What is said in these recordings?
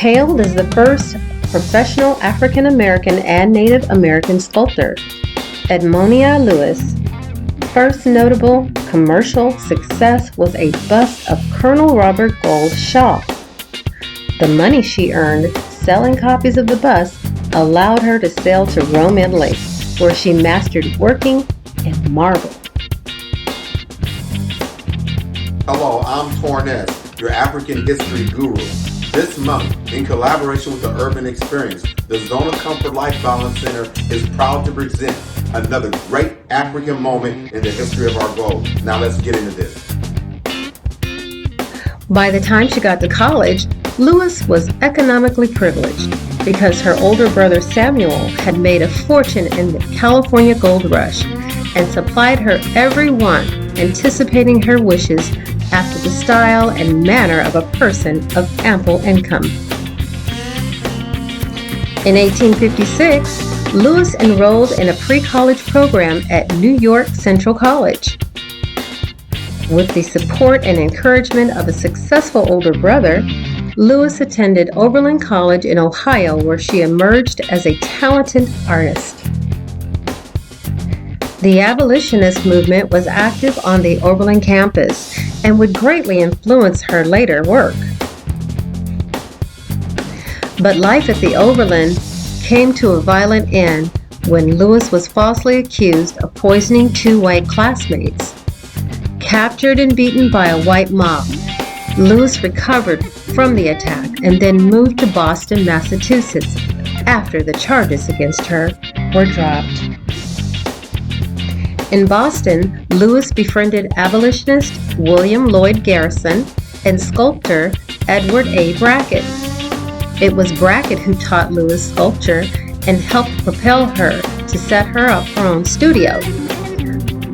Hailed as the first professional African American and Native American sculptor, Edmonia Lewis' first notable commercial success was a bust of Colonel Robert Gould Shaw. The money she earned selling copies of the bust allowed her to sail to Rome, Italy, where she mastered working in marble. Hello, I'm Tornes, your African history guru. This month, in collaboration with the Urban Experience, the Zone of Comfort Life Balance Center is proud to present another great African moment in the history of our globe. Now let's get into this. By the time she got to college, Lewis was economically privileged because her older brother Samuel had made a fortune in the California gold rush and supplied her every want, anticipating her wishes after the style and manner of a person of ample income. In 1856, Lewis enrolled in a pre-college program at New York Central College. With the support and encouragement of a successful older brother, Lewis attended Oberlin College in Ohio, where she emerged as a talented artist. The abolitionist movement was active on the Oberlin campus and would greatly influence her later work. But life at the Oberlin came to a violent end when Lewis was falsely accused of poisoning two white classmates. Captured and beaten by a white mob, Lewis recovered from the attack and then moved to Boston, Massachusetts after the charges against her were dropped. In Boston, Lewis befriended abolitionist William Lloyd Garrison and sculptor Edward A. Brackett. It was Brackett who taught Lewis sculpture and helped propel her to set her up her own studio.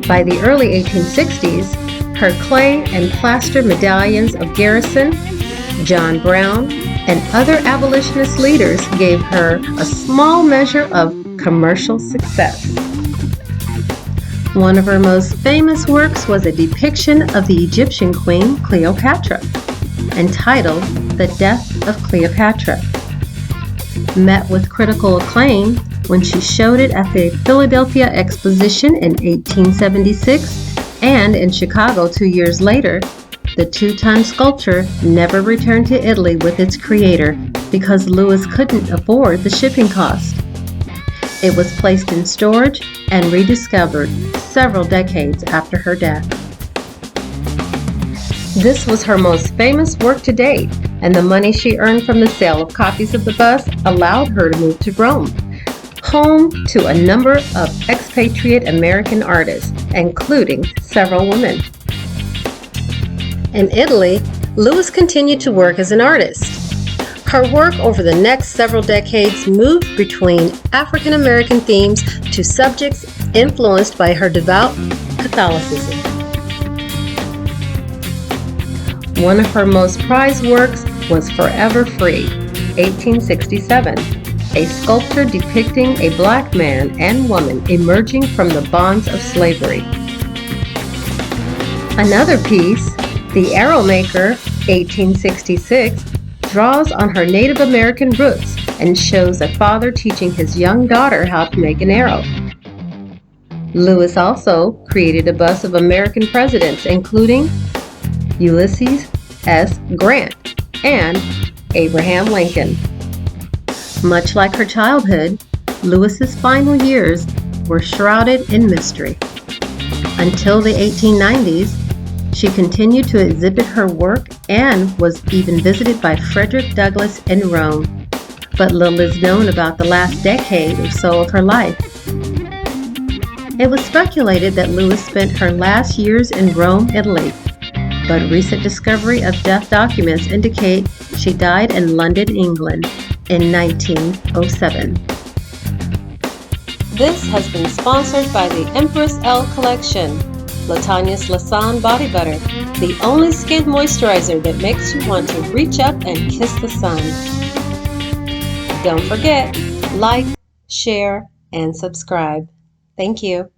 By the early 1860s, her clay and plaster medallions of Garrison, John Brown, and other abolitionist leaders gave her a small measure of commercial success. One of her most famous works was a depiction of the Egyptian queen Cleopatra, entitled The Death of Cleopatra. Met with critical acclaim when she showed it at the Philadelphia Exposition in 1876 and in Chicago 2 years later, the 2-ton sculpture never returned to Italy with its creator because Lewis couldn't afford the shipping cost. It was placed in storage and rediscovered several decades after her death. This was her most famous work to date, and the money she earned from the sale of copies of the bust allowed her to move to Rome, home to a number of expatriate American artists, including several women. In Italy, Lewis continued to work as an artist. Her work over the next several decades moved between African American themes to subjects influenced by her devout Catholicism. One of her most prized works was Forever Free, 1867, a sculpture depicting a black man and woman emerging from the bonds of slavery. Another piece, The Arrow Maker, 1866, draws on her Native American roots and shows a father teaching his young daughter how to make an arrow. Lewis also created a bust of American presidents, including Ulysses S. Grant and Abraham Lincoln. Much like her childhood, Lewis's final years were shrouded in mystery. Until the 1890s, she continued to exhibit her work and was even visited by Frederick Douglass in Rome. But little is known about the last decade or so of her life. It was speculated that Lewis spent her last years in Rome, Italy, but recent discovery of death documents indicate she died in London, England in 1907. This has been sponsored by the Empress Elle Collection, Latagna's Lasan Body Butter, the only skin moisturizer that makes you want to reach up and kiss the sun. Don't forget, like, share, and subscribe. Thank you.